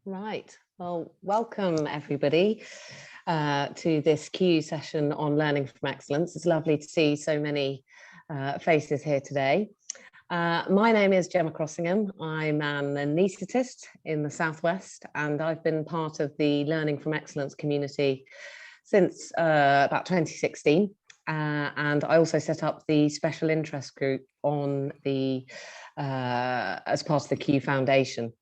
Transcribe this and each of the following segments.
Right. Well, welcome everybody to this Q session on learning from excellence. It's lovely to see so many faces here today. My name is Gemma Crossingham. I'm an anaesthetist in the Southwest, and I've been part of the Learning from Excellence community since about 2016. And I also set up the special interest group on the as part of the Q Foundation.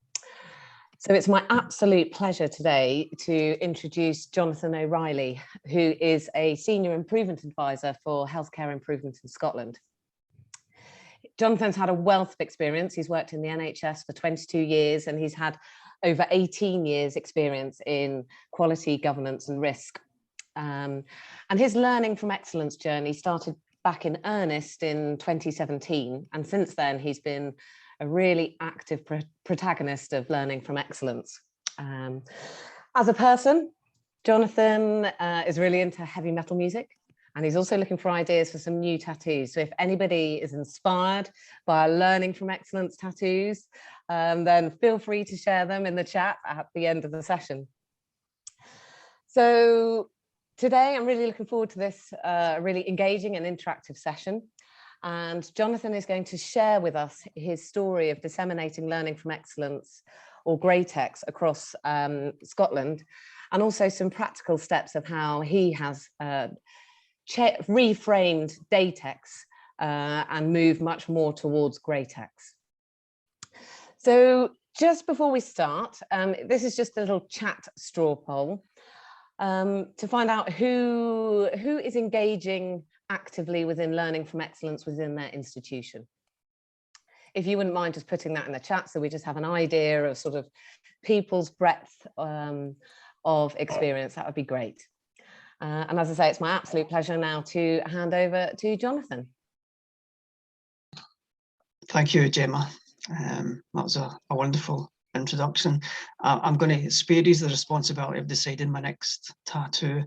So it's my absolute pleasure today to introduce Jonathan O'Reilly, who is a Senior Improvement Advisor for Healthcare Improvement in Scotland. Jonathan's had a wealth of experience. He's worked in the NHS for 22 years and he's had over 18 years experience in quality, governance and risk. And his learning from excellence journey started back in earnest in 2017. And since then, he's been a really active protagonist of learning from excellence. As a person, Jonathan is really into heavy metal music, and he's also looking for ideas for some new tattoos. So if anybody is inspired by learning from excellence tattoos, then feel free to share them in the chat at the end of the session. So today, I'm really looking forward to this really engaging and interactive session. And Jonathan is going to share with us his story of disseminating learning from excellence, or GREATix, across Scotland, and also some practical steps of how he has reframed Datix and moved much more towards GREATix. So just before we start, this is just a little chat straw poll to find out who is engaging actively within learning from excellence within their institution. If you wouldn't mind just putting that in the chat so we just have an idea of sort of people's breadth of experience, that would be great. And as I say, it's my absolute pleasure now to hand over to Jonathan. Thank you, Gemma. That was a wonderful introduction. I'm going to spare you the responsibility of deciding my next tattoo.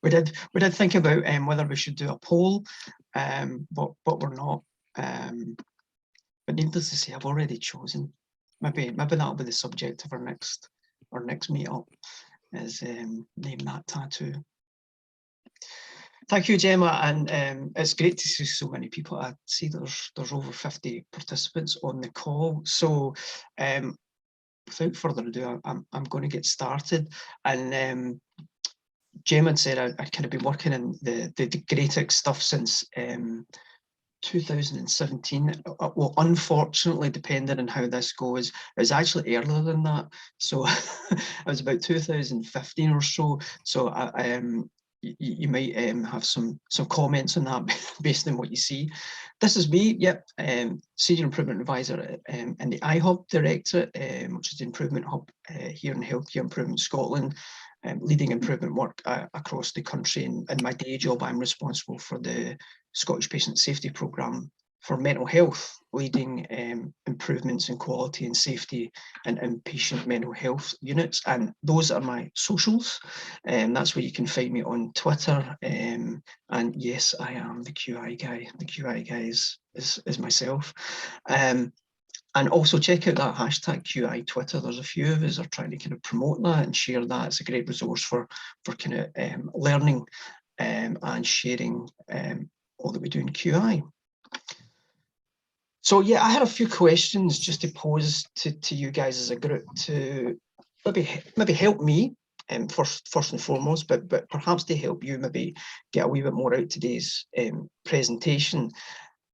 we did think about whether we should do a poll, but we're not. But needless to say, I've already chosen. Maybe that'll be the subject of our next meetup, is name that tattoo. Thank you, Gemma, and it's great to see so many people. I see there's over 50 participants on the call. So without further ado, I'm going to get started. And Gemma had said I kind of been working in the GREATix stuff since 2017. Well, unfortunately, depending on how this goes, it was actually earlier than that. So it was about 2015 or so. So you might have some comments on that based on what you see. This is me, yep, Senior Improvement Advisor in the IHUB Directorate, which is the Improvement Hub here in Healthcare Improvement Scotland, leading improvement work across the country. And in my day job, I'm responsible for the Scottish Patient Safety Programme for mental health, leading improvements in quality and safety in inpatient mental health units. And those are my socials. That's where you can find me on Twitter. And yes, I am the QI guy. The QI guy is myself. And also check out that hashtag QI Twitter. There's a few of us are trying to kind of promote that and share that. It's a great resource for kind of learning and sharing all that we do in QI. So yeah, I had a few questions just to pose to you guys as a group to maybe help me first and foremost, but perhaps to help you maybe get a wee bit more out of today's presentation.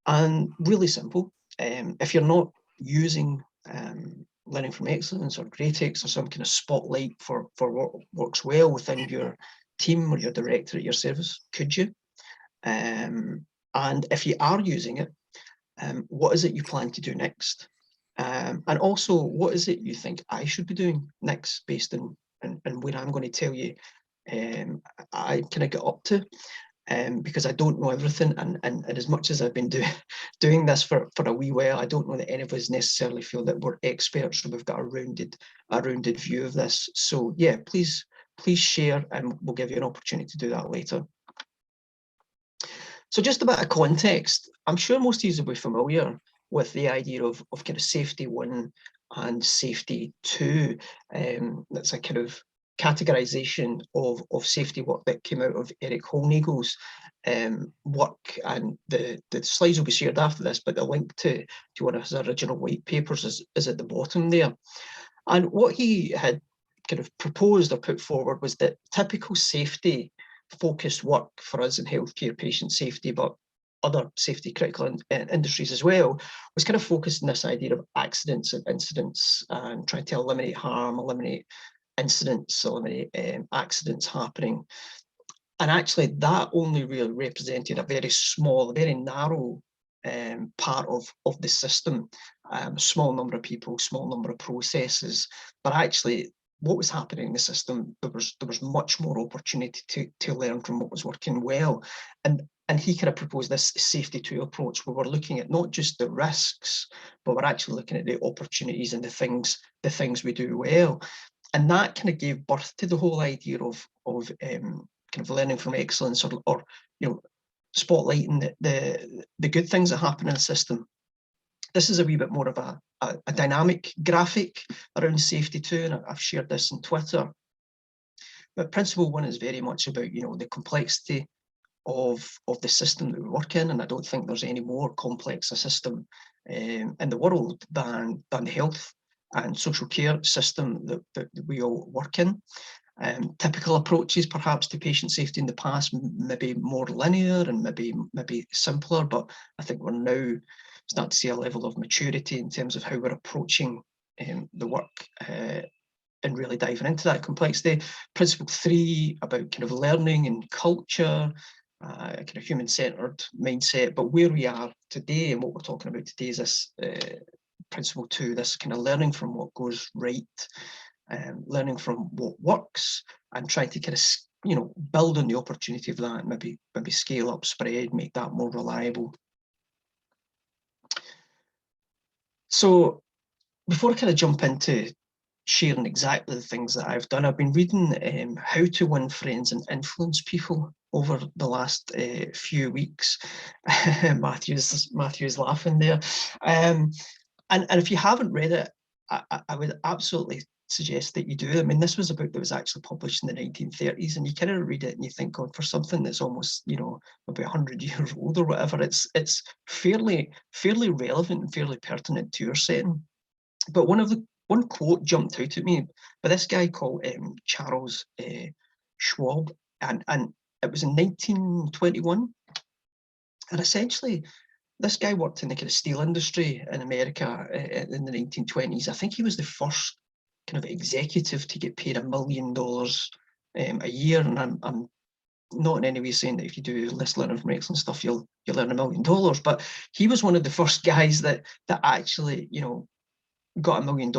And really simple, if you're not using learning from excellence or GREATix or some kind of spotlight for what works well within your team or your director at your service, could you? And if you are using it, what is it you plan to do next? And also, what is it you think I should be doing next based on where I'm going to tell you I kind of get up to, because I don't know everything. And as much as I've been doing this for a wee while, I don't know that any of us necessarily feel that we're experts or we've got a rounded view of this. So yeah, please share, and we'll give you an opportunity to do that later. So just a bit of context, I'm sure most of you will be familiar with the idea of kind of safety 1 and safety 2. That's a kind of categorization of safety work that came out of Eric Holnagel's work, and the slides will be shared after this, but the link to one of his original white papers is at the bottom there. And what he had kind of proposed or put forward was that typical safety focused work for us in healthcare, patient safety, but other safety critical industries as well, was kind of focused on this idea of accidents and incidents, and trying to eliminate harm, eliminate incidents, eliminate accidents happening. And actually that only really represented a very small, very narrow part of the system, small number of people, small number of processes, but actually what was happening in the system, there was much more opportunity to learn from what was working well. And he kind of proposed this safety 2 approach, where we're looking at not just the risks, but we're actually looking at the opportunities and the things we do well. And that kind of gave birth to the whole idea of kind of learning from excellence, or spotlighting the good things that happen in the system. This is a wee bit more of a dynamic graphic around safety 2, and I've shared this on Twitter. But principle 1 is very much about the complexity of the system that we work in, and I don't think there's any more complex a system in the world than the health and social care system that we all work in. Typical approaches perhaps to patient safety in the past, maybe more linear and maybe simpler, but I think we're now starting to see a level of maturity in terms of how we're approaching the work and really diving into that complexity. Principle 3 about kind of learning and culture, kind of human-centered mindset, but where we are today and what we're talking about today is this principle 2, this kind of learning from what goes right, learning from what works, and trying to kind of build on the opportunity of that, maybe scale up, spread, make that more reliable. So before I kind of jump into sharing exactly the things that I've done, I've been reading How to Win Friends and Influence People over the last few weeks. Matthew's laughing there. And if you haven't read it, I would absolutely suggest that you do. I mean, this was a book that was actually published in the 1930s, and you kind of read it and you think, God, for something that's almost, about 100 years old or whatever, it's fairly relevant and fairly pertinent to your setting. But one quote jumped out at me by this guy called Charles Schwab, and it was in 1921, and essentially this guy worked in the kind of steel industry in America in the 1920s. I think he was the first kind of executive to get paid $1 million a year, and I'm not in any way saying that if you do this learning from excellence stuff, you'll earn $1 million, but he was one of the first guys that actually got $1 million.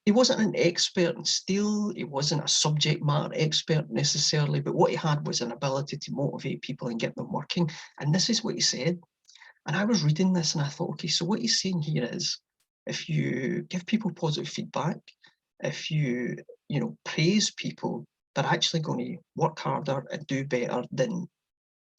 He wasn't an expert in steel, he wasn't a subject matter expert necessarily, but what he had was an ability to motivate people and get them working. And this is what he said. And I was reading this and I thought, okay, so what he's saying here is, if you give people positive feedback, if you praise people, they're actually going to work harder and do better than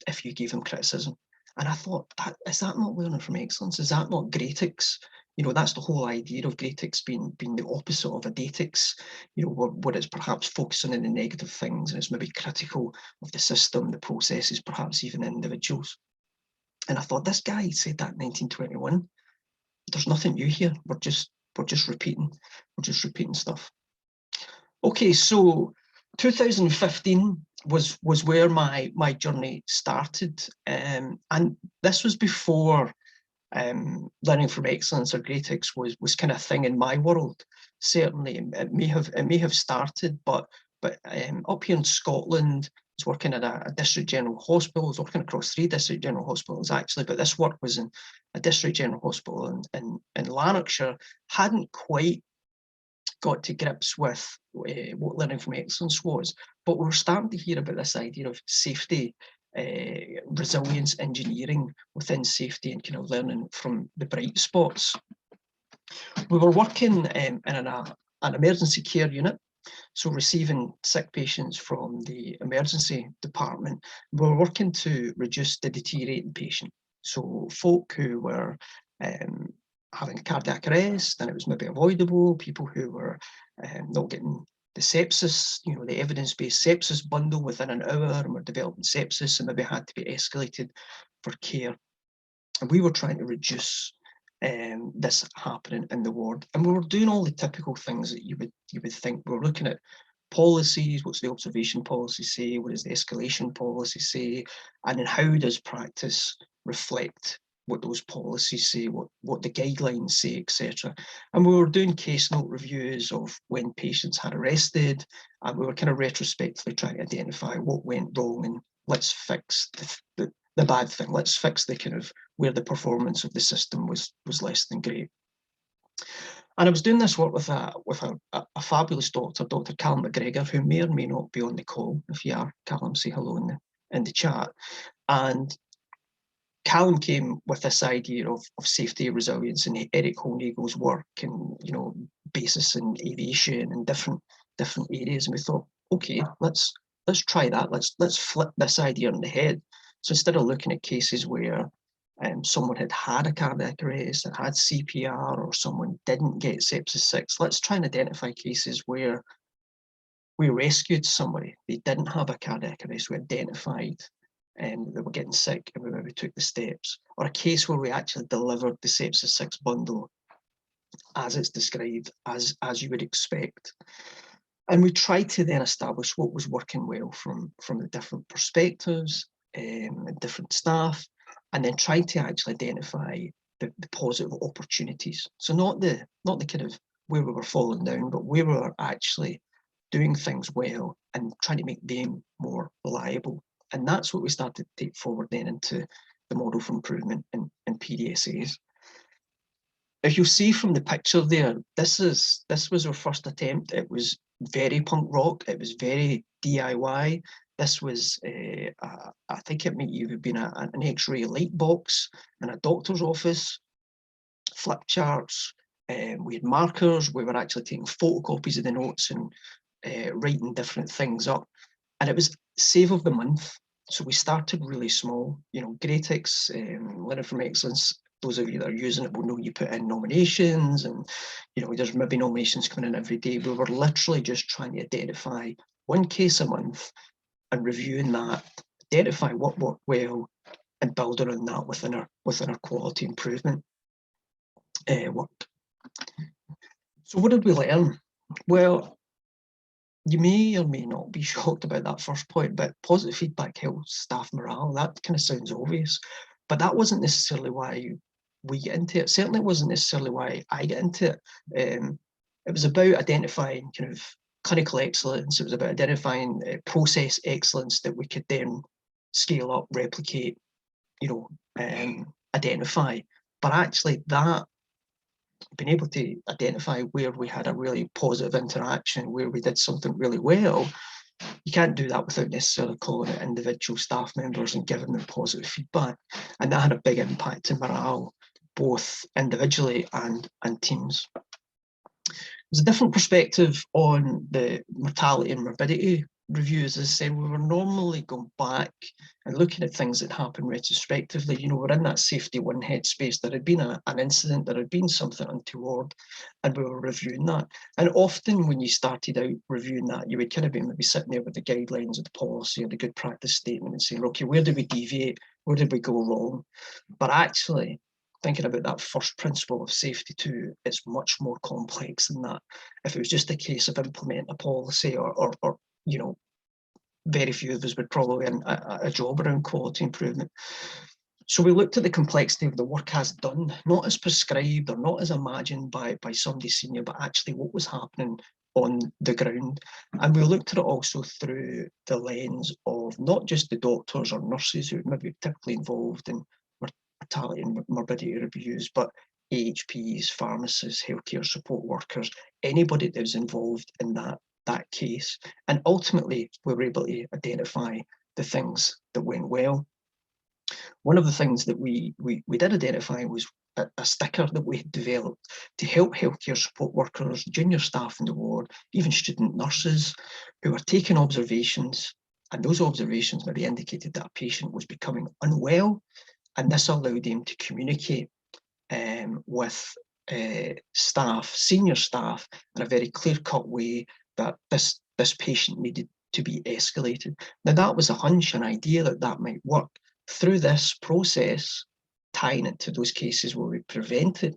if you gave them criticism. And I thought, is that not learning from excellence? Is that not GREATix? That's the whole idea of GREATix being the opposite of a Datix, where it's perhaps focusing on the negative things and it's maybe critical of the system, the processes, perhaps even individuals. And I thought, this guy said that in 1921. There's nothing new here. We're just repeating stuff. Okay, so 2015 was where my journey started, and this was before learning from excellence or GREATix was kind of a thing in my world. Certainly, it may have started, but up here in Scotland, I was working at a district general hospital. I was working across 3 district general hospitals actually, but this work was in a district general hospital in Lanarkshire. Hadn't quite got to grips with what learning from excellence was, but we were starting to hear about this idea of safety, resilience engineering within safety, and kind of learning from the bright spots. We were working in an emergency care unit, so receiving sick patients from the emergency department. We were working to reduce the deteriorating patient, so folk who were having cardiac arrest, and it was maybe avoidable. People who were not getting the sepsis, the evidence-based sepsis bundle within an hour and were developing sepsis and maybe had to be escalated for care. And we were trying to reduce this happening in the ward. And we were doing all the typical things that you would think. We were looking at policies. What's the observation policy say? What does the escalation policy say? And then how does practice reflect what those policies say, what the guidelines say, etc. And we were doing case note reviews of when patients had arrested, and we were kind of retrospectively trying to identify what went wrong and let's fix the bad thing. Let's fix the kind of where the performance of the system was less than great. And I was doing this work with a fabulous doctor, Dr. Callum McGregor, who may or may not be on the call. If you are, Callum, say hello in the chat. And Callum came with this idea of safety, resilience, and Eric Hollnagel's work, and basis in aviation and different areas. And we thought, okay, let's try that. Let's flip this idea on the head. So instead of looking at cases where someone had a cardiac arrest, had CPR, or someone didn't get sepsis 6, let's try and identify cases where we rescued somebody. They didn't have a cardiac arrest. We identified they were getting sick, and we maybe took the steps. Or a case where we actually delivered the sepsis 6 bundle as it's described, as you would expect. And we tried to then establish what was working well from the different perspectives and different staff, and then try to actually identify the positive opportunities. So not the kind of where we were falling down, but where we were actually doing things well and trying to make them more reliable. And that's what we started to take forward then into the model for improvement in PDSAs. If you'll see from the picture there, this was our first attempt. It was very punk rock. It was very DIY. This was, I think it might even been an X-ray light box in a doctor's office, flip charts. We had markers. We were actually taking photocopies of the notes and writing different things up. And it was save of the month. So we started really small. GREATix, Learning from Excellence, those of you that are using it will know you put in nominations, and there's maybe nominations coming in every day. We were literally just trying to identify one case a month and reviewing that, identify what worked well, and building on that within our quality improvement work. So what did we learn? Well, you may or may not be shocked about that first point, but positive feedback helps staff morale. That kind of sounds obvious, but that wasn't necessarily why we get into it. Certainly it wasn't necessarily why I get into it. It was about identifying kind of clinical excellence. It was about identifying process excellence that we could then scale up, replicate, identify. But actually that, being able to identify where we had a really positive interaction, where we did something really well, you can't do that without necessarily calling it individual staff members and giving them positive feedback. And that had a big impact on morale, both individually and teams. There's a different perspective on the mortality and morbidity reviews. As I said, we were normally going back and looking at things that happened retrospectively. We're in that safety one headspace. There had been an incident, there had been something untoward, and we were reviewing that. And often when you started out reviewing that, you would kind of be maybe sitting there with the guidelines of the policy or the good practice statement and saying, okay, where did we deviate? Where did we go wrong? But actually, thinking about that first principle of safety too, it's much more complex than that. If it was just a case of implementing a policy or very few of us would probably have a job around quality improvement. So we looked at the complexity of the work as done, not as prescribed or not as imagined by somebody senior, but actually what was happening on the ground. And we looked at it also through the lens of not just the doctors or nurses who may be typically involved in mortality and morbidity reviews, but AHPs, pharmacists, healthcare support workers, anybody that was involved in that case. And ultimately, we were able to identify the things that went well. One of the things that we did identify was a sticker that we had developed to help healthcare support workers, junior staff in the ward, even student nurses who were taking observations, and those observations maybe indicated that a patient was becoming unwell, and this allowed them to communicate with staff, senior staff, in a very clear-cut way that this patient needed to be escalated. Now that was a hunch, an idea that might work. Through this process, tying it to those cases where we prevented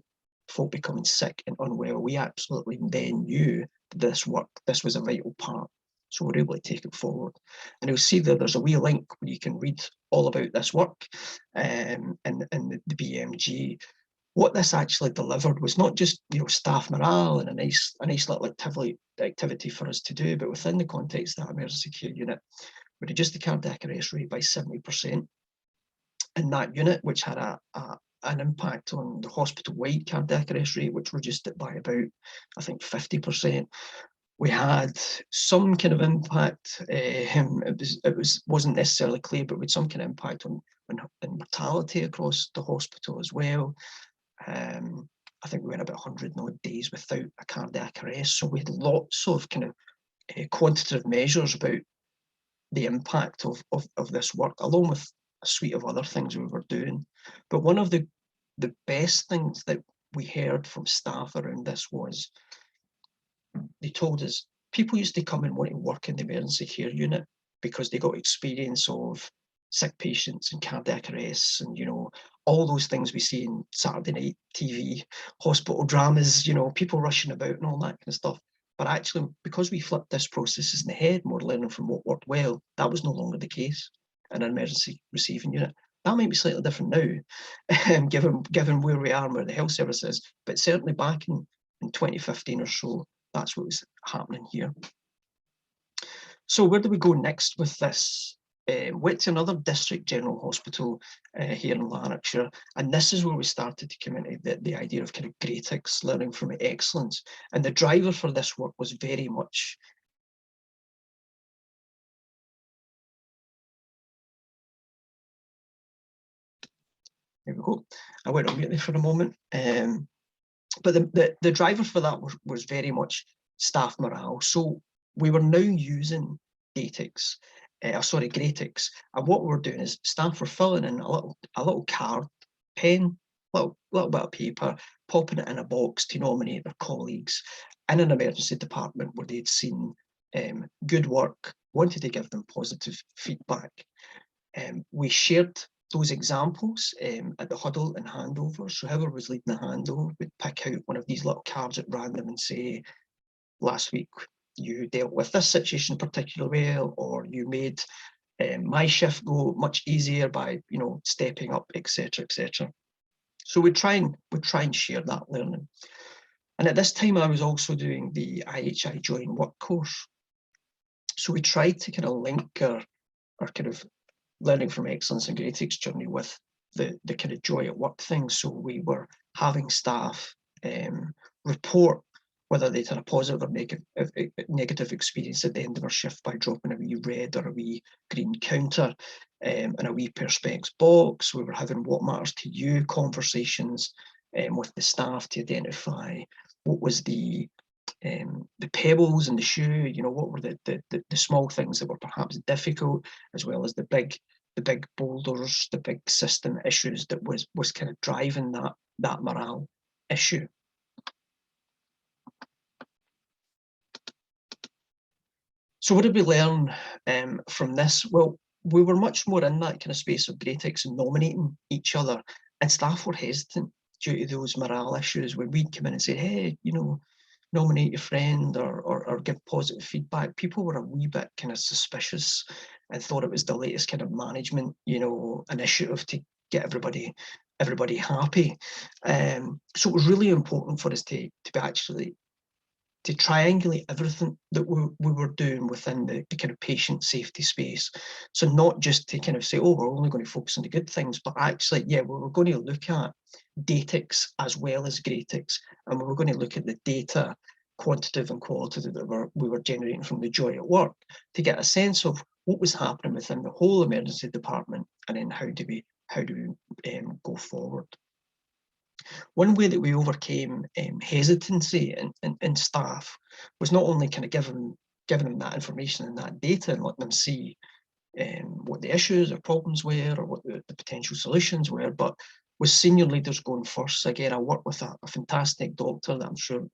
folk becoming sick and unwell, we absolutely then knew this worked. This was a vital part. So we're able to take it forward. And you'll see that there's a wee link where you can read all about this work in the BMG. What this actually delivered was not just, you know, staff morale and a nice little activity for us to do, but within the context of that emergency care unit, we reduced the cardiac arrest rate by 70% in that unit, which had an impact on the hospital-wide cardiac arrest rate, which reduced it by about, I think, 50%. We had some kind of impact. It wasn't necessarily clear, but we had some kind of impact on mortality across the hospital as well. I think we went about 100 and odd days without a cardiac arrest. So we had lots of kind of quantitative measures about the impact of this work, along with a suite of other things we were doing. But one of the best things that we heard from staff around this was, they told us people used to come and want to work in the emergency care unit because they got experience of sick patients and cardiac arrests and, you know, all those things we see in Saturday night TV, hospital dramas, you know, people rushing about and all that kind of stuff. But actually, because we flipped this processes in the head, more learning from what worked well, that was no longer the case in an emergency receiving unit. That might be slightly different now, given where we are and where the health service is, but certainly back in 2015 or so, that's what was happening here. So where do we go next with this? Went to another district general hospital here in Lanarkshire, and this is where we started to come into the idea of kind of GREATix, learning from excellence. And the driver for this work was very much there we go. I went on mute there for a moment. But the driver for that was very much staff morale. So we were now using GREATix, and what we're doing is staff were filling in a little card, pen, little bit of paper, popping it in a box to nominate their colleagues in an emergency department where they'd seen good work, wanted to give them positive feedback. We shared those examples at the huddle and handover. So whoever was leading the handover would pick out one of these little cards at random and say, last week you dealt with this situation particularly well, or you made my shift go much easier by, you know, stepping up, etc., etc. So we try and share that learning. And at this time I was also doing the IHI Join Work course. So we tried to kind of link our kind of learning from excellence and GREATix journey with the kind of joy at work thing. So we were having staff report whether they'd had a positive or negative experience at the end of our shift by dropping a wee red or a wee green counter in a wee perspex box. We were having what matters to you conversations with the staff to identify what was the pebbles in the shoe, you know, what were the small things that were perhaps difficult, as well as the big boulders, the big system issues that was kind of driving that morale issue. So what did we learn from this? Well, we were much more in that kind of space of GREATix and nominating each other, and staff were hesitant due to those morale issues when we'd come in and say, hey, you know, nominate your friend or give positive feedback. People were a wee bit kind of suspicious and thought it was the latest kind of management, you know, initiative to get everybody happy. So it was really important for us to be actually to triangulate everything that we were doing within the kind of patient safety space. So not just to kind of say, oh, we're only going to focus on the good things, but actually, yeah, we were going to look at Datix as well as GREATix, and we were going to look at the data, quantitative and qualitative, that we were generating from the joy at work to get a sense of what was happening within the whole emergency department, and then how do we go forward. One way that we overcame hesitancy in staff was not only kind of giving them that information and that data and letting them see what the issues or problems were or what the potential solutions were, but was senior leaders going first. Again, I worked with a fantastic doctor that I'm sure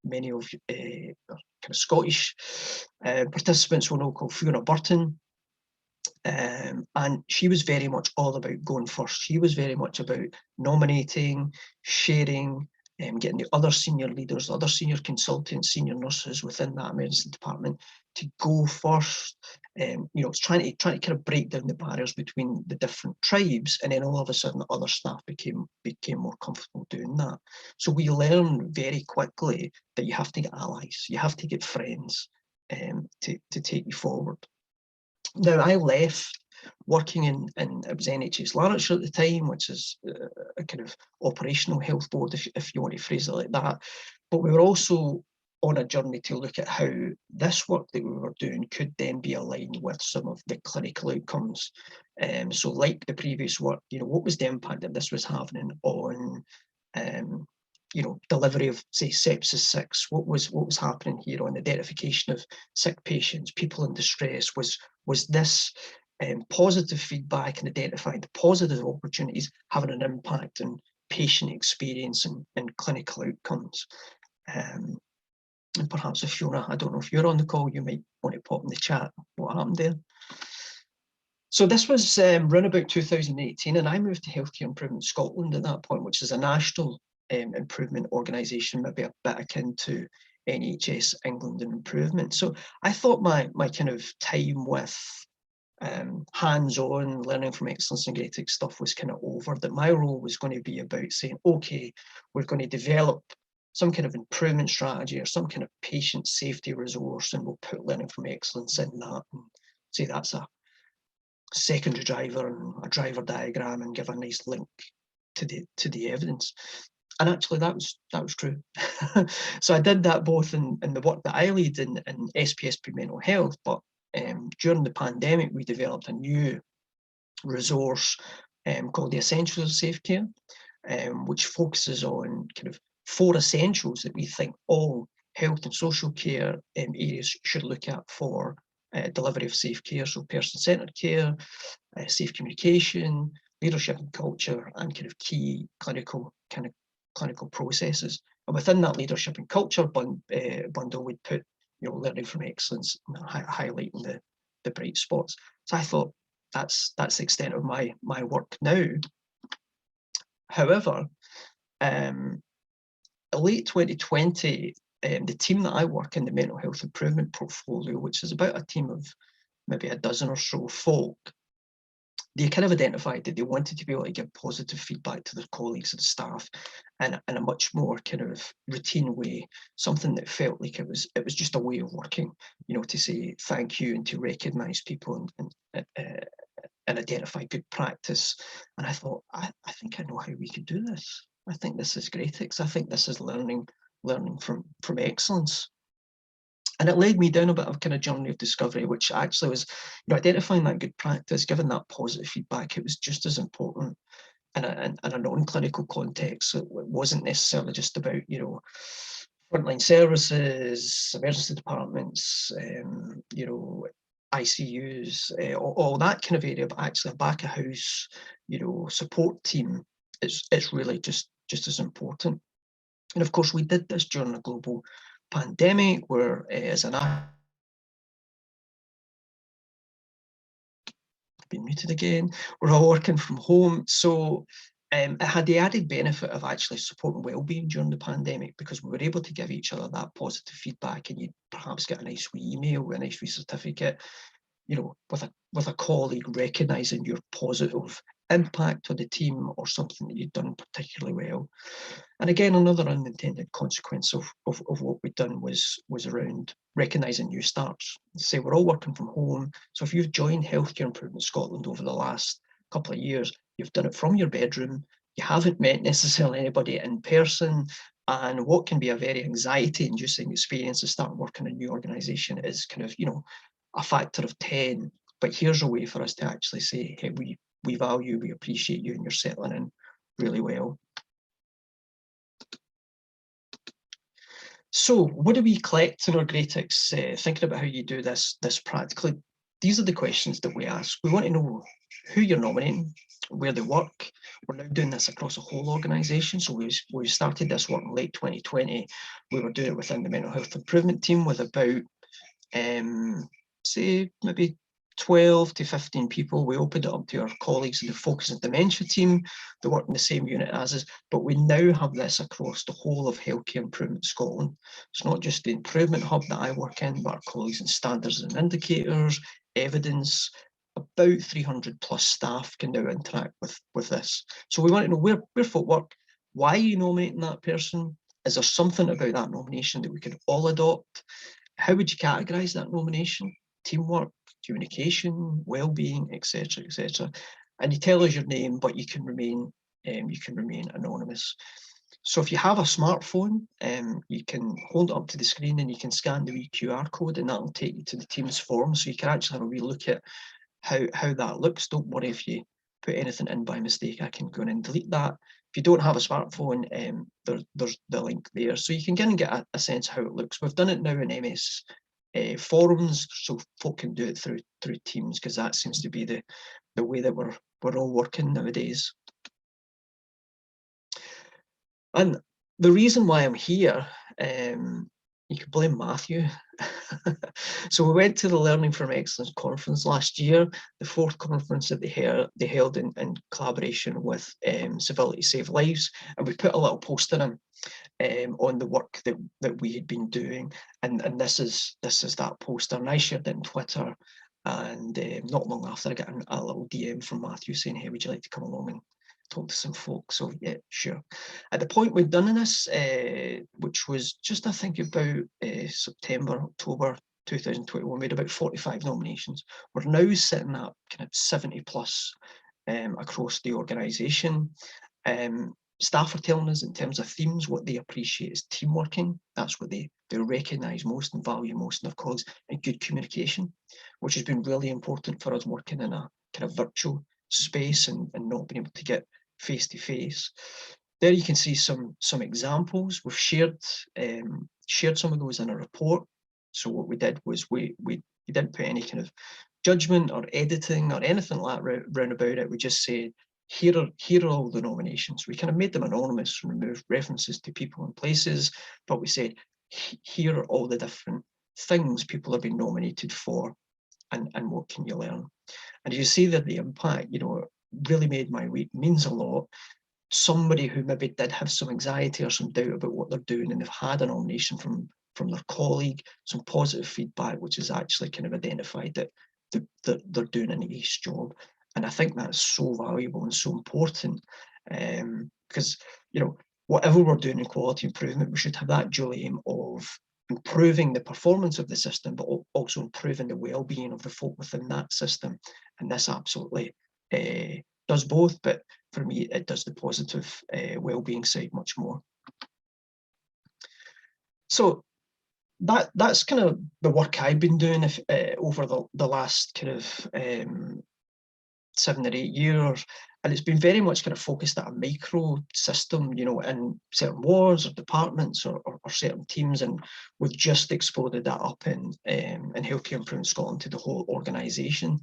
many of kind of Scottish participants will know, called Fiona Burton. And she was very much all about going first. She was very much about nominating, sharing, getting the other senior leaders, other senior consultants, senior nurses within that medicine department to go first. You know, trying to kind of break down the barriers between the different tribes, and then all of a sudden other staff became more comfortable doing that. So we learned very quickly that you have to get allies, you have to get friends to take you forward. Now, I left working in it was NHS Lanarkshire at the time, which is a kind of operational health board, if you want to phrase it like that. But we were also on a journey to look at how this work that we were doing could then be aligned with some of the clinical outcomes. So like the previous work, you know, what was the impact that this was having on you know, delivery of, say, sepsis 6? What was happening here on identification of sick patients, people in distress? Was this positive feedback and identifying the positive opportunities having an impact on patient experience and clinical outcomes? And perhaps if Fiona, I don't know if you're on the call, you might want to pop in the chat what happened there. So this was around about 2018, and I moved to Healthcare Improvement Scotland at that point, which is a national improvement organisation, maybe a bit akin to NHS England and Improvement. So I thought my kind of time with hands-on learning from excellence and GREATix stuff was kind of over, that my role was going to be about saying, okay, we're going to develop some kind of improvement strategy or some kind of patient safety resource, and we'll put learning from excellence in that, and say that's a secondary driver and a driver diagram, and give a nice link to the evidence. And actually that was true. So I did that both in the work that I lead in SPSP mental health, but during the pandemic we developed a new resource called the Essentials of Safe Care, which focuses on kind of 4 essentials that we think all health and social care areas should look at for delivery of safe care. So person-centred care, safe communication, leadership and culture, and kind of key clinical processes. And within that leadership and culture bundle, we'd put, you know, learning from excellence, highlighting the bright spots. So I thought that's the extent of my work now. However, late 2020, the team that I work in, the mental health improvement portfolio, which is about a team of maybe a dozen or so folk, they kind of identified that they wanted to be able to give positive feedback to their colleagues and staff in a much more kind of routine way, something that felt like it was just a way of working, you know, to say thank you and to recognise people and identify good practice. And I thought, I think I know how we could do this. I think this is GREATix. I think this is learning from excellence. And it led me down a bit of kind of journey of discovery, which actually was, you know, identifying that good practice, giving that positive feedback. It was just as important in a non-clinical context. So it wasn't necessarily just about, you know, frontline services, emergency departments, you know, ICUs, all that kind of area, but actually a back of house, you know, support team. It's really just as important. And of course, we did this during a global pandemic, where as an been muted again, we're all working from home. So it had the added benefit of actually supporting well-being during the pandemic, because we were able to give each other that positive feedback, and you'd perhaps get a nice wee email, a nice wee certificate, you know, with a colleague recognising your positive impact on the team or something that you'd done particularly well. And again, another unintended consequence of what we'd done was around recognising new starts. Say we're all working from home, so if you've joined Healthcare Improvement Scotland over the last couple of years, you've done it from your bedroom, you haven't met necessarily anybody in person, and what can be a very anxiety-inducing experience of starting work in a new organisation is kind of, you know, a factor of 10. But here's a way for us to actually say, hey, we value, we appreciate you, and you're settling in really well. So what do we collect in our GREATix? Thinking about how you do this practically, these are the questions that we ask. We want to know who you're nominating, where they work. We're now doing this across the whole organisation. So we started this work in late 2020. We were doing it within the mental health improvement team with about, say, maybe 12 to 15 people. We opened it up to our colleagues in the focus and dementia team. They work in the same unit as us, but we now have this across the whole of Healthcare Improvement Scotland. It's not just the improvement hub that I work in, but our colleagues in standards and indicators, evidence. About 300 plus staff can now interact with this. So we want to know where folk work, why are you nominating that person? Is there something about that nomination that we could all adopt? How would you categorise that nomination? Teamwork, communication, well-being, etc., etc. And you tell us your name, but you can remain anonymous. So if you have a smartphone, you can hold it up to the screen and you can scan the wee QR code, and that will take you to the Teams form. So you can actually have a wee look at how that looks. Don't worry if you put anything in by mistake. I can go in and delete that. If you don't have a smartphone, there's the link there, so you can get a sense of how it looks. We've done it now in MS forums, so folk can do it through Teams, because that seems to be the way that we're all working nowadays. And the reason why I'm here, you could blame Matthew. So we went to the Learning from Excellence conference last year, the 4th conference that they held in collaboration with Civility Save Lives, and we put a little poster in on the work that we had been doing, and this is that poster, and I shared it on Twitter, and not long after I got a little DM from Matthew saying, hey, would you like to come along and talk to some folks? So yeah, sure. At the point we'd done this, which was just, I think, about September, October 2021, we had about 45 nominations. We're now sitting at kind of 70 plus across the organisation. Staff are telling us in terms of themes, what they appreciate is teamworking. That's what they recognise most and value most in their colleagues, and good communication, which has been really important for us working in a kind of virtual space and not being able to get face to face. There you can see some examples. We've shared some of those in a report. So what we did was we didn't put any kind of judgment or editing or anything like that round about it. We just said, here are all the nominations. We kind of made them anonymous and removed references to people and places, but we said, here are all the different things people have been nominated for, and what can you learn? And you see that the impact, really made my week, means a lot. Somebody who maybe did have some anxiety or some doubt about what they're doing, and they've had a nomination from their colleague, some positive feedback, which is actually kind of identified that they're doing an ace job. And I think that's so valuable and so important, because whatever we're doing in quality improvement, we should have that dual aim of improving the performance of the system, but also improving the well-being of the folk within that system. And this absolutely does both, but for me, it does the positive well-being side much more. So that's kind of the work I've been doing over the last kind of 7 or 8 years, and it's been very much kind of focused at a micro system, in certain wards or departments or certain teams, and we've just exploded that up in Healthcare Improvement Scotland to the whole organisation.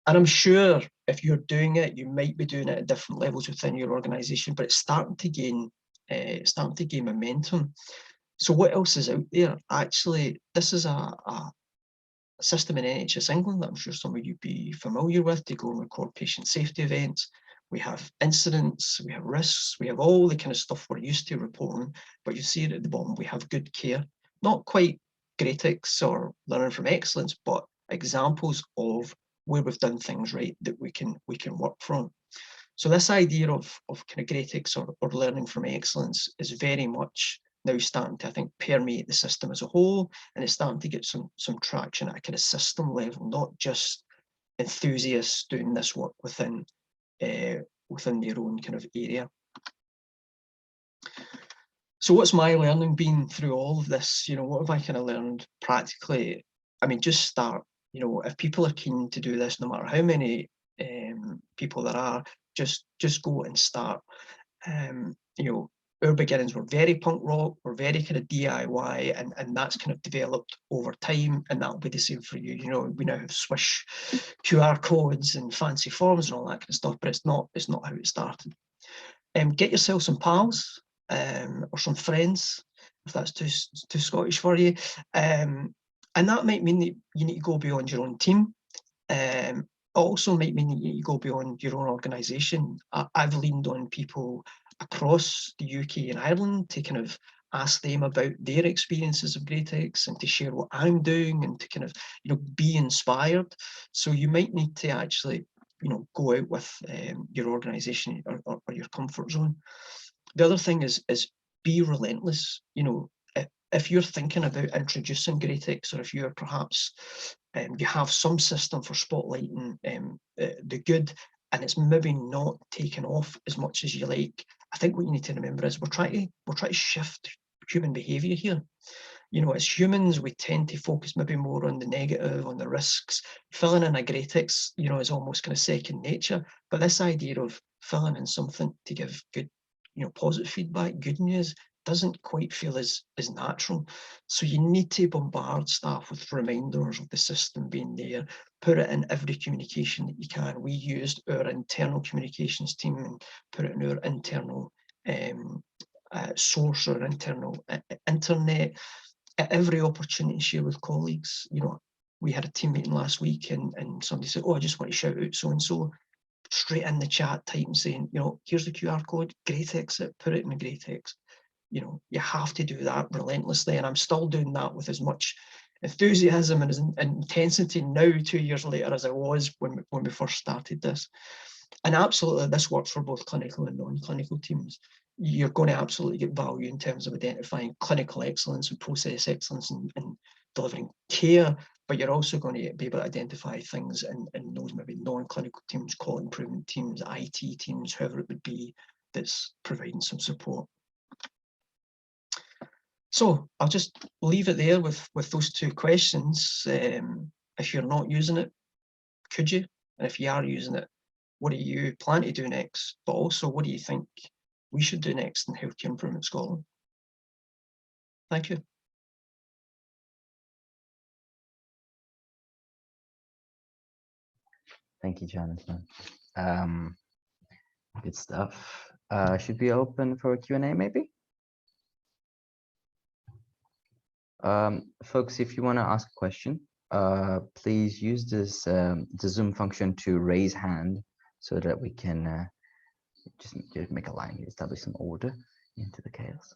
And I'm sure if you're doing it, you might be doing it at different levels within your organisation, but it's starting to gain momentum. So what else is out there? Actually, this is a system in NHS England that I'm sure some of you be familiar with, to go and record patient safety events. We have incidents, we have risks, we have all the kind of stuff we're used to reporting, but you see it at the bottom, we have good care. Not quite GREATix or Learning from Excellence, but examples of where we've done things right that we can work from. So this idea of kind of GREATix or Learning from Excellence is very much now starting to, I think, permeate the system as a whole, and it's starting to get some traction at a kind of system level, not just enthusiasts doing this work within their own kind of area. So what's my learning been through all of this? What have I kind of learned practically? I mean, just start. If people are keen to do this, no matter how many people there are, just go and start. our beginnings were very punk rock, we're very kind of DIY, and that's kind of developed over time, and that'll be the same for you. You know, we now have Swish QR codes and fancy forms and all that kind of stuff, but it's not how it started. Get yourself some pals or some friends, if that's too Scottish for you. And that might mean that you need to go beyond your own team. Also might mean that you go beyond your own organisation. I've leaned on people across the UK and Ireland to kind of ask them about their experiences of GREATix and to share what I'm doing and to kind of, you know, be inspired. So you might need to actually, you know, go out with your organisation or your comfort zone. The other thing is be relentless. You know, if you're thinking about introducing GREATix, or if you're perhaps you have some system for spotlighting the good, and it's maybe not taken off as much as you like, I think what you need to remember is we're trying to shift human behaviour here. You know, as humans, we tend to focus maybe more on the negative, on the risks. Filling in a GREATix, you know, is almost kind of second nature. But this idea of filling in something to give good, you know, positive feedback, good news, doesn't quite feel as natural. So you need to bombard staff with reminders of the system being there, put it in every communication that you can. We used our internal communications team and put it in our internal source or internal internet. At every opportunity, share with colleagues. You know, we had a team meeting last week and somebody said, oh, I just want to shout out so-and-so. Straight in the chat type and saying, you know, here's the QR code, GREATix it, put it in the GREATix. You know, you have to do that relentlessly, and I'm still doing that with as much enthusiasm and as intensity now 2 years later as I was when we first started this. And absolutely, this works for both clinical and non-clinical teams. You're going to absolutely get value in terms of identifying clinical excellence and process excellence and delivering care, but you're also going to be able to identify things in those maybe non-clinical teams, quality improvement teams, IT teams, whoever it would be that's providing some support. So I'll just leave it there with those two questions. If you're not using it, could you? And if you are using it, what do you plan to do next? But also, what do you think we should do next in Healthcare Improvement Scotland? Thank you. Thank you, Jonathan. Good stuff. Should we open for a Q&A maybe? Folks, if you want to ask a question, please use this the Zoom function to raise hand so that we can just make a line, establish some order into the chaos.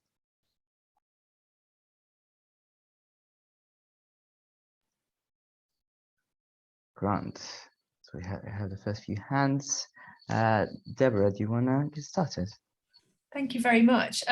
Grant. So we have the first few hands. Deborah, do you want to get started? Thank you very much.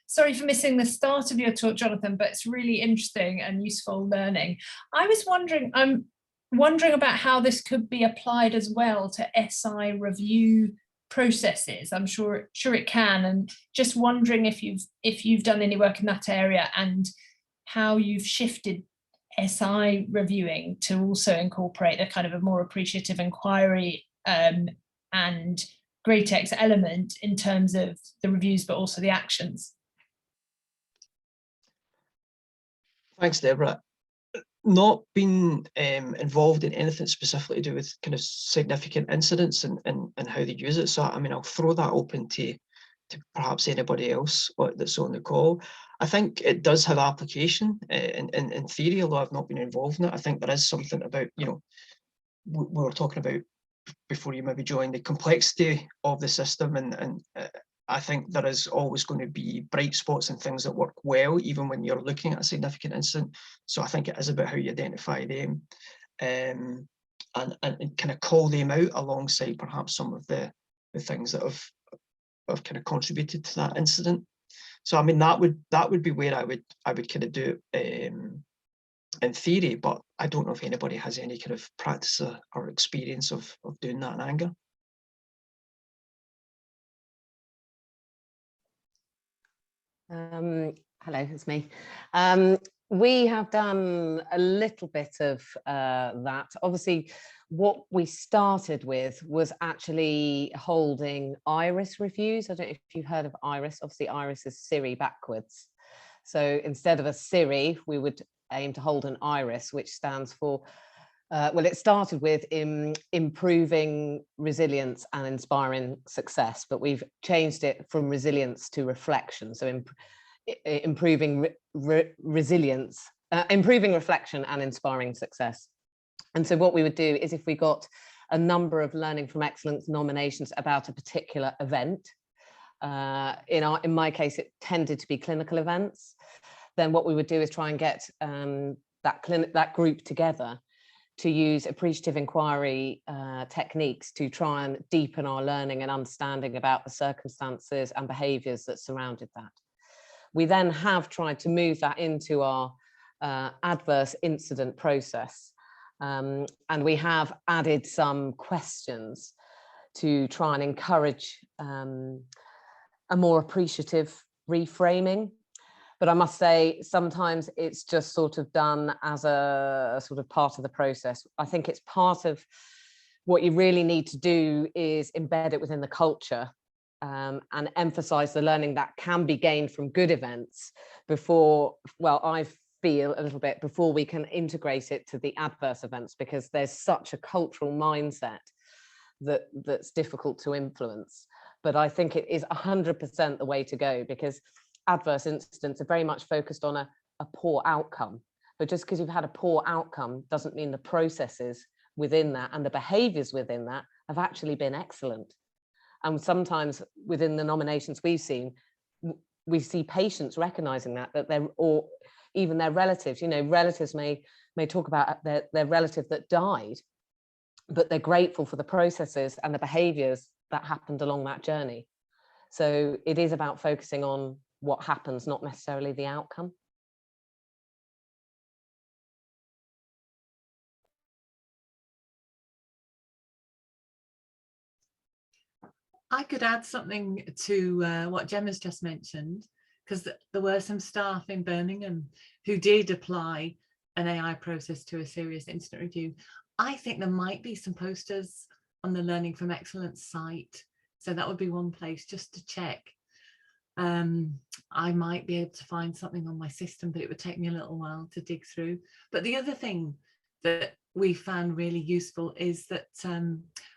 Sorry for missing the start of your talk, Jonathan, but it's really interesting and useful learning. I'm wondering about how this could be applied as well to SI review processes. I'm sure it can, and just wondering if you've done any work in that area and how you've shifted SI reviewing to also incorporate a kind of a more appreciative inquiry and GREATix element in terms of the reviews, but also the actions. Thanks, Deborah. Not been involved in anything specifically to do with kind of significant incidents and how they use it. So, I mean, I'll throw that open to perhaps anybody else that's on the call. I think it does have application in theory, although I've not been involved in it. I think there is something about, you know, we were talking about before you maybe joined, the complexity of the system, and I think there is always going to be bright spots and things that work well even when you're looking at a significant incident. So I think it is about how you identify them and kind of call them out alongside perhaps some of the things that have kind of contributed to that incident. So I mean, that would be where I would kind of do it in theory, but I don't know if anybody has any kind of practice or experience of doing that in anger. Hello, it's me. We have done a little bit of that. Obviously, what we started with was actually holding iris reviews. I don't know if you've heard of iris. Obviously, iris is Siri backwards. So instead of a Siri, we would aim to hold an iris, which stands for, well, it started with improving resilience and inspiring success, but we've changed it from resilience to reflection. So improving resilience, improving reflection and inspiring success. And so what we would do is if we got a number of Learning from Excellence nominations about a particular event, in my case, it tended to be clinical events, then what we would do is try and get that group together to use appreciative inquiry techniques to try and deepen our learning and understanding about the circumstances and behaviours that surrounded that. We then have tried to move that into our adverse incident process. And we have added some questions to try and encourage a more appreciative reframing. But I must say, sometimes it's just sort of done as a sort of part of the process. I think it's part of what you really need to do is embed it within the culture and emphasize the learning that can be gained from good events before, well, I feel a little bit, before we can integrate it to the adverse events, because there's such a cultural mindset that's difficult to influence. But I think it is 100% the way to go, because adverse incidents are very much focused on a poor outcome. But just because you've had a poor outcome doesn't mean the processes within that and the behaviours within that have actually been excellent. And sometimes within the nominations we've seen, we see patients recognising that they're, or even their relatives, you know, relatives may talk about their relative that died, but they're grateful for the processes and the behaviours that happened along that journey. So it is about focusing on what happens, not necessarily the outcome. I could add something to what Gemma's just mentioned, because there were some staff in Birmingham who did apply an AI process to a serious incident review. I think there might be some posters on the Learning from Excellence site. So that would be one place just to check. I might be able to find something on my system, but it would take me a little while to dig through. But the other thing that we found really useful is that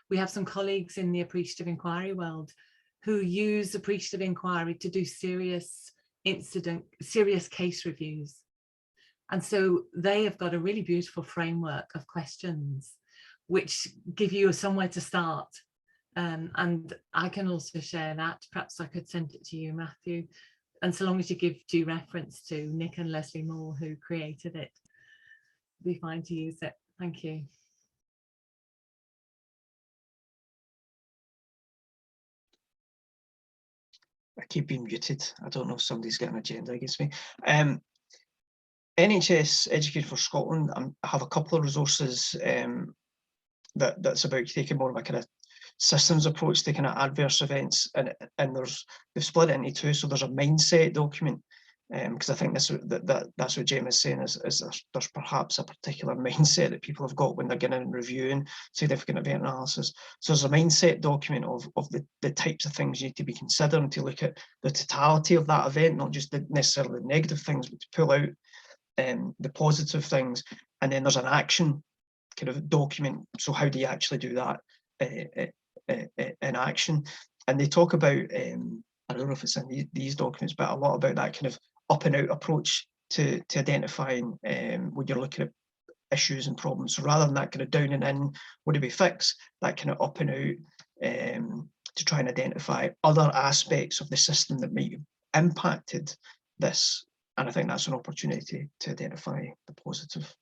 we have some colleagues in the appreciative inquiry world who use appreciative inquiry to do serious case reviews. And so they have got a really beautiful framework of questions which give you somewhere to start. And I can also share that. Perhaps I could send it to you, Matthew. And so long as you give due reference to Nick and Leslie Moore, who created it, it'll be fine to use it. Thank you. I keep being muted. I don't know if somebody's got an agenda against me. NHS Education for Scotland, I have a couple of resources that's about taking more of a kind of systems approach to kind of adverse events, and they've split it into two. So there's a mindset document, because I think that's what Gemma's saying is there's perhaps a particular mindset that people have got when they're getting and reviewing significant event analysis. So there's a mindset document of the types of things you need to be considering to look at the totality of that event, not just necessarily the negative things, but to pull out the positive things. And then there's an action kind of document. So how do you actually do that in action? And they talk about, I don't know if it's in these documents, but a lot about that kind of up and out approach to identifying when you're looking at issues and problems. So rather than that kind of down and in, what do we fix, that kind of up and out to try and identify other aspects of the system that might have impacted this. And I think that's an opportunity to identify the positive.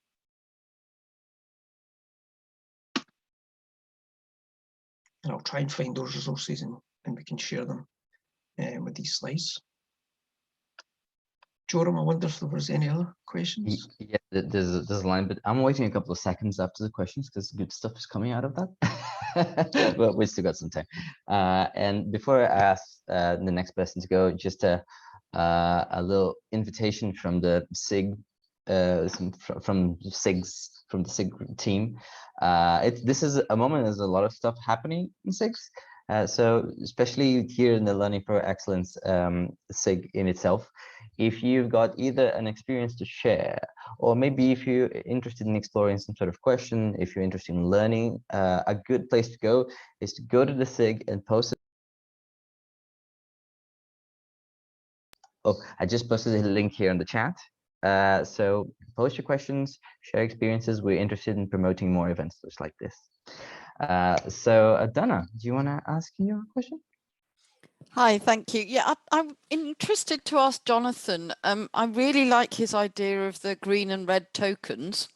And I'll try and find those resources and we can share them with these slides. Joram, I wonder if there was any other questions? Yeah, there's a line, but I'm waiting a couple of seconds after the questions because good stuff is coming out of that. But we still got some time. And before I ask the next person to go, just a little invitation from the SIG from the SIG team. This is a moment. There's a lot of stuff happening in SIGs. So especially here in the Learning for Excellence SIG in itself, if you've got either an experience to share, or maybe if you're interested in exploring some sort of question, if you're interested in learning, a good place to go is to go to the SIG and post it. Oh, I just posted a link here in the chat. So post your questions, share experiences. We're interested in promoting more events just like this. So Donna, do you want to ask your question? Hi, thank you. Yeah, I'm interested to ask Jonathan. I really like his idea of the green and red tokens.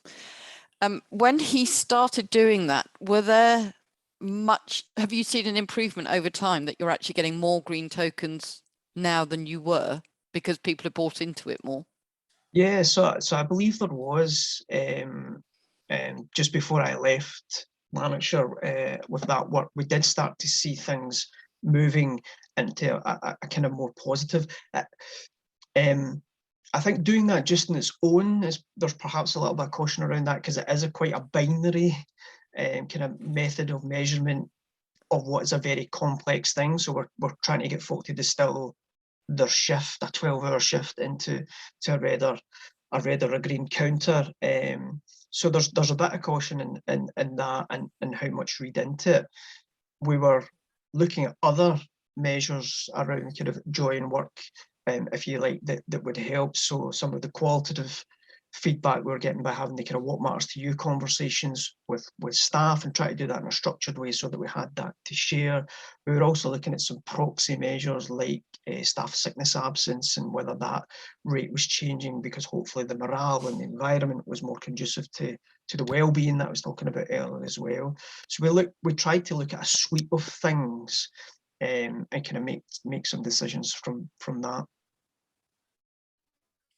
When he started doing that, have you seen an improvement over time that you're actually getting more green tokens now than you were because people have bought into it more? Yeah, so I believe there was just before I left Lanarkshire with that work, we did start to see things moving into a kind of more positive. I think doing that just on its own there's perhaps a little bit of caution around that, because it is quite a binary kind of method of measurement of what is a very complex thing. So we're trying to get folk to distill their shift, a 12-hour shift, into a red or a green counter. So there's a bit of caution in that and how much read into it. We were looking at other measures around kind of joy and work, if you like, that would help. So some of the qualitative feedback we were getting by having the kind of what matters to you conversations with staff, and try to do that in a structured way so that we had that to share. We were also looking at some proxy measures like staff sickness absence, and whether that rate was changing because hopefully the morale and the environment was more conducive to the well-being that I was talking about earlier as well. So we tried to look at a sweep of things and kind of make some decisions from that.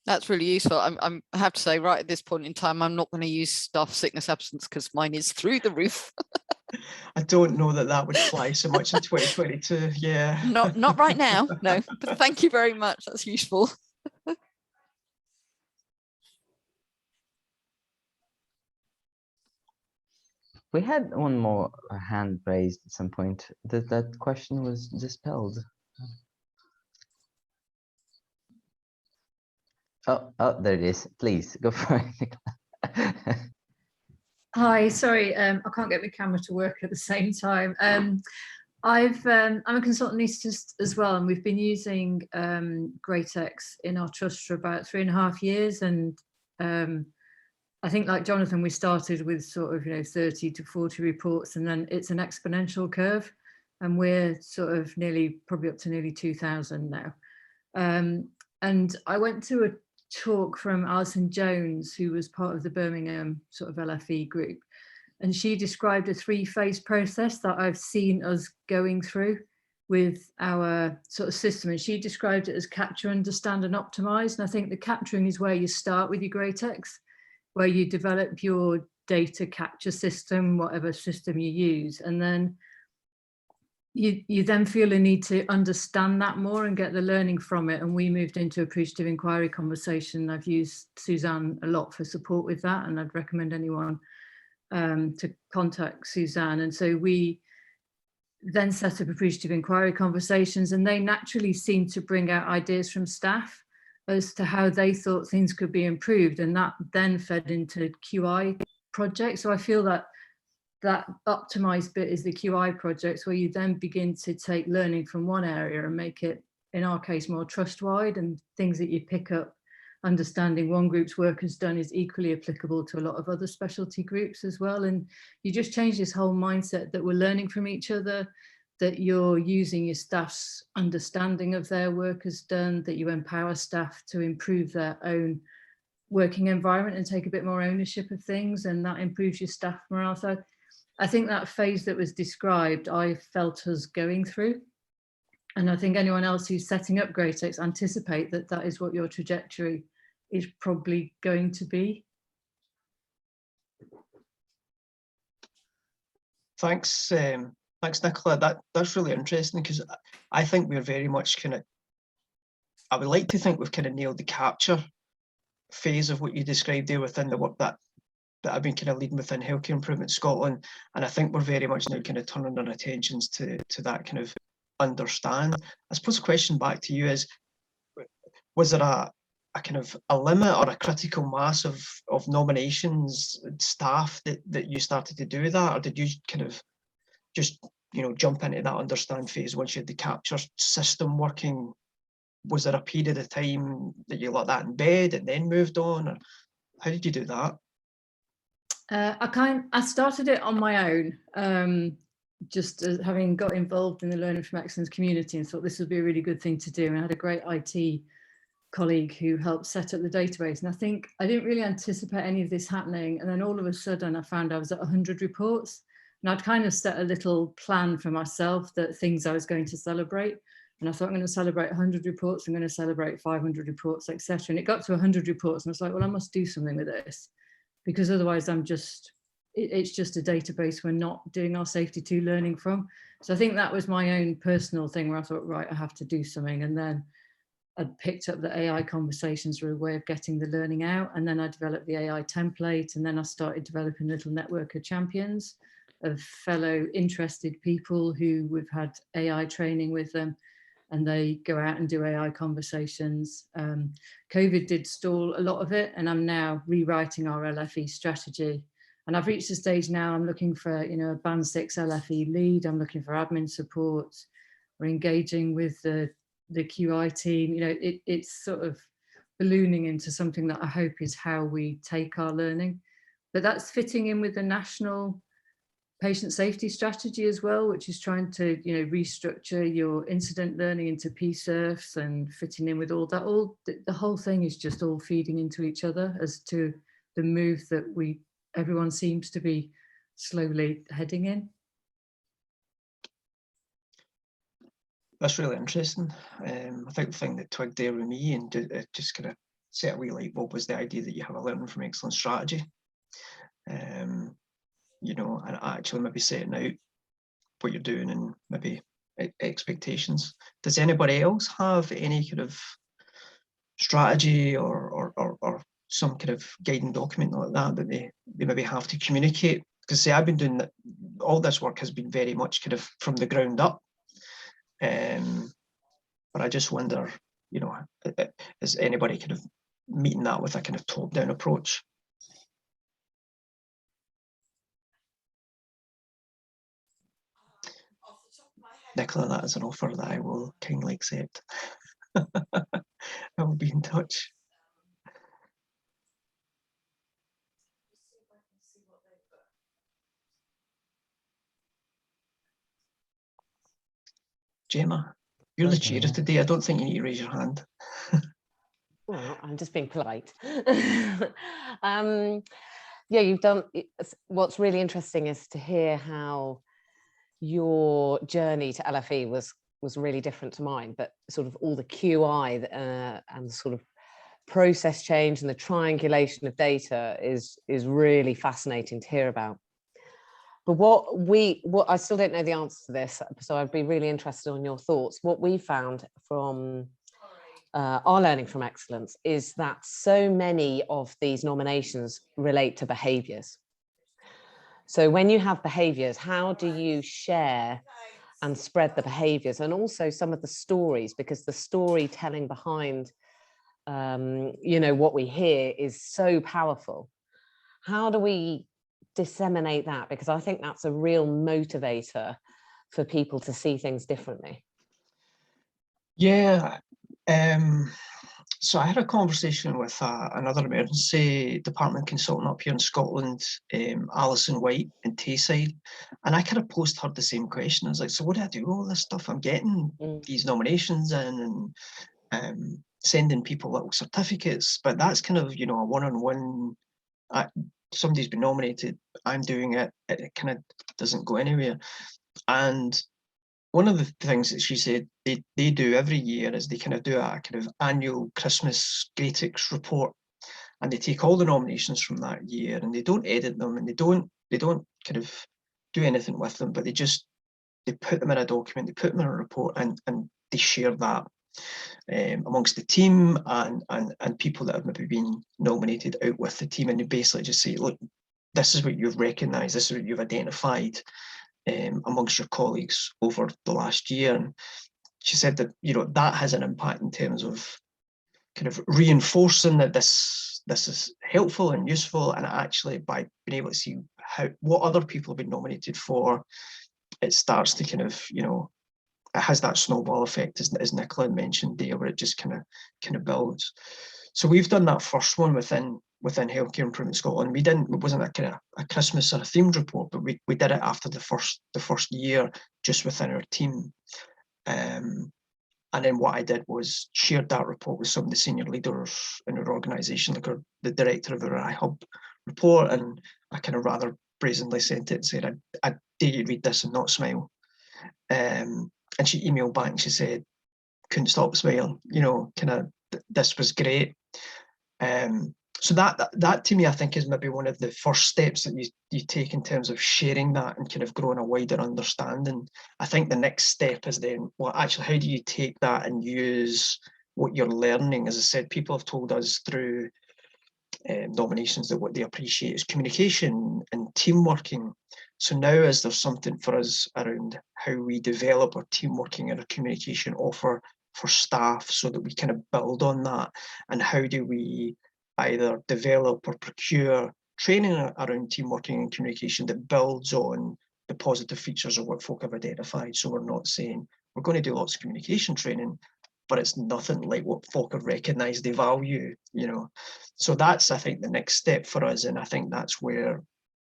That's really useful. I have to say, right at this point in time, I'm not going to use staff sickness absence because mine is through the roof. I don't know that would fly so much in 2022. Yeah. Not right now, no. But thank you very much. That's useful. We had one more hand raised at some point. That question was dispelled. Oh, there it is. Please go for it. Hi, sorry, I can't get my camera to work at the same time. I'm a consultant anaesthetist as well, and we've been using GREATix in our trust for about 3.5 years. And I think, like Jonathan, we started with sort of 30 to 40 reports, and then it's an exponential curve, and we're sort of probably up to nearly 2,000 now. And I went to a talk from Alison Jones, who was part of the Birmingham sort of LFE group, and she described a 3-phase process that I've seen us going through with our sort of system, and she described it as capture, understand and optimize. And I think the capturing is where you start with your GREATix, where you develop your data capture system, whatever system you use, and then you then feel a need to understand that more and get the learning from it. And we moved into appreciative inquiry conversation. I've used Suzanne a lot for support with that, and I'd recommend anyone to contact Suzanne. And so we then set up appreciative inquiry conversations, and they naturally seem to bring out ideas from staff as to how they thought things could be improved, and that then fed into QI projects. So I feel that optimized bit is the QI projects, where you then begin to take learning from one area and make it, in our case, more trust-wide, and things that you pick up understanding one group's work has done is equally applicable to a lot of other specialty groups as well. And you just change this whole mindset that we're learning from each other, that you're using your staff's understanding of their work as done, that you empower staff to improve their own working environment and take a bit more ownership of things, and that improves your staff morale. So I think that phase that was described, I felt us going through. And I think anyone else who's setting up GREATix anticipate that that is what your trajectory is probably going to be. Thanks, thanks, Nicola. That's really interesting, because I think we're very much I would like to think we've kind of nailed the capture phase of what you described there within the work that I've been kind of leading within Healthcare Improvement Scotland, and I think we're very much now kind of turning our attentions to that kind of understand. I suppose the question back to you is, was there a kind of a limit or a critical mass of nominations staff that you started to do that, or did you kind of just, you know, jump into that understand phase once you had the capture system working? Was there a period of time that you let that in bed and then moved on, or how did you do that? I started it on my own, just as having got involved in the Learning from Excellence community, and thought this would be a really good thing to do. And I had a great IT colleague who helped set up the database. And I think I didn't really anticipate any of this happening. And then all of a sudden I found I was at 100 reports, and I'd kind of set a little plan for myself that things I was going to celebrate. And I thought, I'm going to celebrate 100 reports, I'm going to celebrate 500 reports, etc. And it got to 100 reports, and I was like, well, I must do something with this, because otherwise it's just a database we're not doing our safety 2 learning from. So I think that was my own personal thing where I thought, right, I have to do something. And then I picked up the AI conversations were a way of getting the learning out. And then I developed the AI template, and then I started developing a little network of champions, of fellow interested people who we've had AI training with them, and they go out and do AI conversations. COVID did stall a lot of it, and I'm now rewriting our LFE strategy. And I've reached a stage now, I'm looking for, you know, a band 6 LFE lead, I'm looking for admin support, we're engaging with the QI team. You know, it's sort of ballooning into something that I hope is how we take our learning. But that's fitting in with the national patient safety strategy as well, which is trying to, you know, restructure your incident learning into PSERFs and fitting in with all that. The whole thing is just all feeding into each other as to the move that everyone seems to be slowly heading in. That's really interesting. I think the thing that twigged there with me and it just kind of set a wee light bulb was the idea that you have a learning from excellence strategy. You know, and actually maybe setting out what you're doing and maybe expectations. Does anybody else have any kind of strategy or some kind of guiding document like that they maybe have to communicate? Because see, I've been doing that, all this work has been very much kind of from the ground up. But I just wonder, you know, is anybody kind of meeting that with a kind of top-down approach? Nicola, that is an offer that I will kindly accept. I will be in touch. Gemma, you're the chair today. I don't think you need to raise your hand. Well, I'm just being polite. Yeah, you've done. What's really interesting is to hear how your journey to LFE was really different to mine, but sort of all the QI and the sort of process change and the triangulation of data is really fascinating to hear about. But what I still don't know the answer to this, so I'd be really interested in your thoughts. What we found from our learning from excellence is that so many of these nominations relate to behaviours. So when you have behaviours, how do you share and spread the behaviours, and also some of the stories, because the storytelling behind you know, what we hear is so powerful. How do we disseminate that? Because I think that's a real motivator for people to see things differently. Yeah. So I had a conversation with another emergency department consultant up here in Scotland, Alison White in Tayside, and I kind of posed her the same question. I was like, so what do I do with all this stuff? I'm getting these nominations in and sending people little certificates, but that's kind of, you know, a one-on-one, somebody's been nominated, I'm doing it, it kind of doesn't go anywhere. And one of the things that she said they do every year is they kind of do a kind of annual Christmas GREATix report, and they take all the nominations from that year and they don't edit them and they don't kind of do anything with them, but they put them in a document, they put them in a report, and they share that. amongst the team and people that have maybe been nominated out with the team, and they basically just say, look, this is what you've recognised, this is what you've identified amongst your colleagues over the last year. And she said that, you know, that has an impact in terms of kind of reinforcing that this is helpful and useful, and actually by being able to see what other people have been nominated for, it starts to kind of, you know, it has that snowball effect, as Nicola mentioned there, where it just kind of builds. So we've done that first one within Healthcare Improvement Scotland. It wasn't a kind of a Christmas or a themed report, but we did it after the first year, just within our team. And then what I did was shared that report with some of the senior leaders in our organisation, like the director of our MHIP report, and I kind of rather brazenly sent it and said, I dare you read this and not smile. And she emailed back and she said, couldn't stop smiling, you know, kind of, this was great. So that to me, I think, is maybe one of the first steps that you take in terms of sharing that and kind of growing a wider understanding. I think the next step is then, well, actually, how do you take that and use what you're learning? As I said, people have told us through nominations that what they appreciate is communication and team working. So now, is there something for us around how we develop our team working and our communication offer for staff so that we kind of build on that? And how do we either develop or procure training around team working and communication that builds on the positive features of what folk have identified? So we're not saying we're going to do lots of communication training, but it's nothing like what folk have recognised they value, you know. So that's, I think, the next step for us, and I think that's where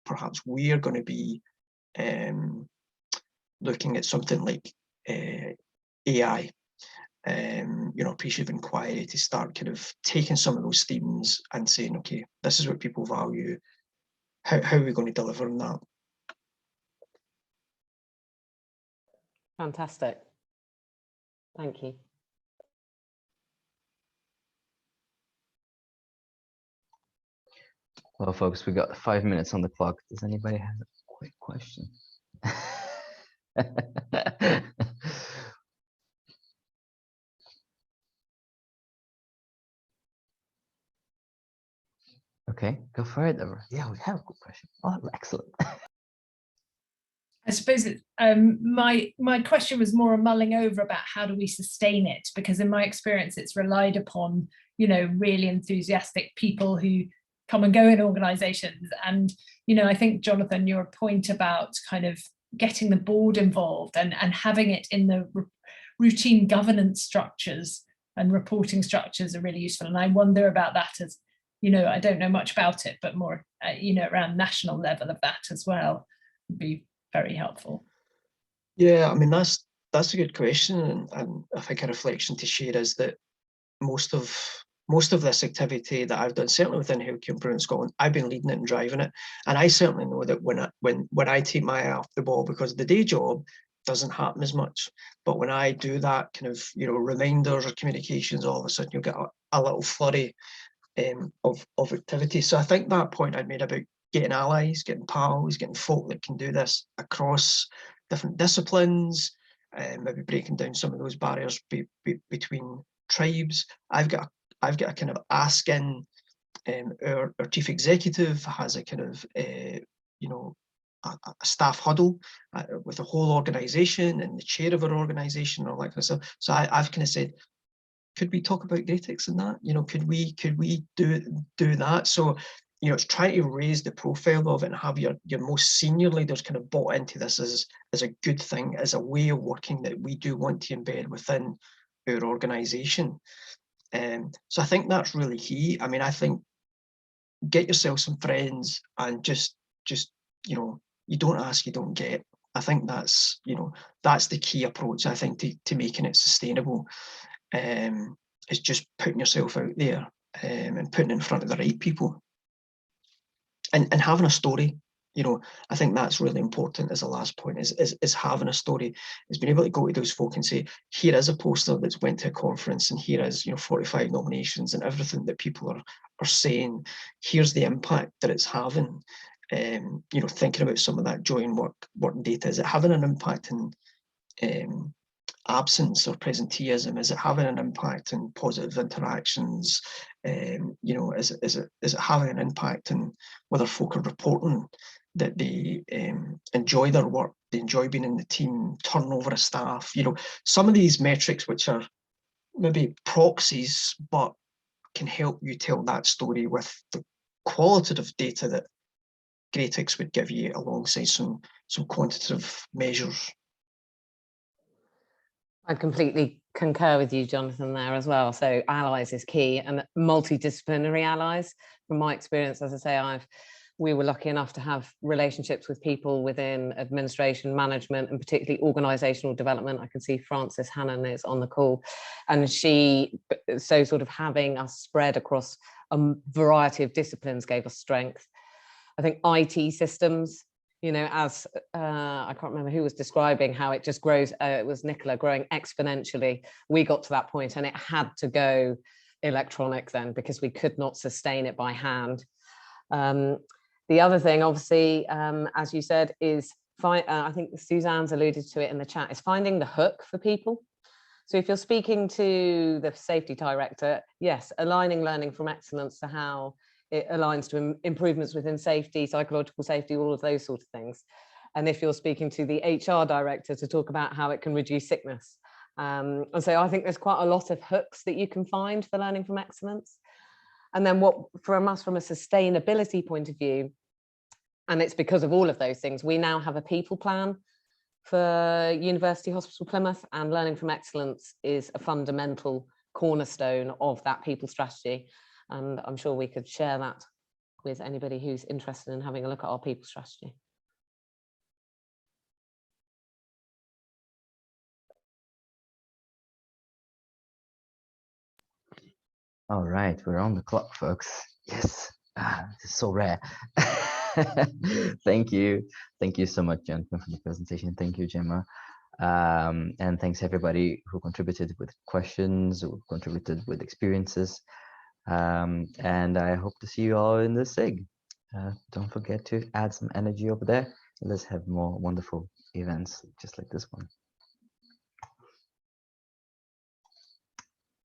perhaps we are going to be looking at something like AI, you know, appreciative inquiry, to start kind of taking some of those themes and saying, okay, this is what people value. How are we going to deliver on that? Fantastic. Thank you. Well, folks, we got 5 minutes on the clock. Does anybody have a quick question? Okay, go for it. Yeah, we have a good question. Oh, excellent. I suppose my question was more a mulling over about how do we sustain it, because in my experience it's relied upon, you know, really enthusiastic people who come and go in organizations. And, you know, I think, Jonathan, your point about kind of getting the board involved and having it in the routine governance structures and reporting structures are really useful. And I wonder about that as, you know, I don't know much about it, but more, you know, around national level of that as well would be very helpful. Yeah, I mean, that's a good question, and I think a reflection to share is that most of this activity that I've done, certainly within Healthcare Improvement Scotland, I've been leading it and driving it, and I certainly know that when I take my eye off the ball, because the day job doesn't happen as much, but when I do that kind of, you know, reminders or communications, all of a sudden you'll get a little flurry of activity. So I think that point I made about getting allies, getting pals, getting folk that can do this across different disciplines, maybe breaking down some of those barriers between tribes. I've got a kind of ask in. Our chief executive has a kind of you know, a staff huddle with the whole organisation and the chair of our organisation, or like that. So I've kind of said, could we talk about GREATix and that? You know, could we do that? So, you know, it's trying to raise the profile of it and have your most senior leaders kind of bought into this as a good thing, as a way of working that we do want to embed within our organisation. So I think that's really key. I mean, I think get yourself some friends and just you know, you don't ask, you don't get. I think that's, you know, that's the key approach, I think, to making it sustainable. Is just putting yourself out there and putting in front of the right people. And having a story, you know, I think that's really important as a last point, is having a story, is being able to go to those folk and say, here is a poster that's went to a conference, and here is, you know, 45 nominations and everything that people are saying. Here's the impact that it's having. You know, thinking about some of that joy and work data, is it having an impact in absence or presenteeism? Is it having an impact in positive interactions? You know, is it having an impact in whether folk are reporting that they enjoy their work, they enjoy being in the team, turnover of staff? You know, some of these metrics which are maybe proxies, but can help you tell that story with the qualitative data that GREATix would give you alongside some quantitative measures. I completely concur with you, Jonathan, there as well. So allies is key, and multidisciplinary allies. From my experience, as I say, we were lucky enough to have relationships with people within administration, management, and particularly organisational development. I can see Frances Hannon is on the call, and so sort of having us spread across a variety of disciplines gave us strength. I think IT systems, you know, as I can't remember who was describing how it just grows, it was Nicola, growing exponentially. We got to that point and it had to go electronic then because we could not sustain it by hand. The other thing, obviously, as you said, is I think Suzanne's alluded to it in the chat, is finding the hook for people. So if you're speaking to the safety director, yes, aligning learning from excellence to how it aligns to improvements within safety, psychological safety, all of those sort of things. And if you're speaking to the HR director to talk about how it can reduce sickness. And so I think there's quite a lot of hooks that you can find for learning from excellence. And then from a sustainability point of view, and it's because of all of those things, we now have a people plan for University Hospital Plymouth, and learning from excellence is a fundamental cornerstone of that people strategy. And I'm sure we could share that with anybody who's interested in having a look at our people strategy. All right, we're on the clock, folks. Yes, this is so rare. Thank you so much, Jonathan, for the presentation. Thank you, Gemma. And thanks everybody who contributed with questions, who contributed with experiences. And I hope to see you all in the SIG. Don't forget to add some energy over there. Let's have more wonderful events just like this one.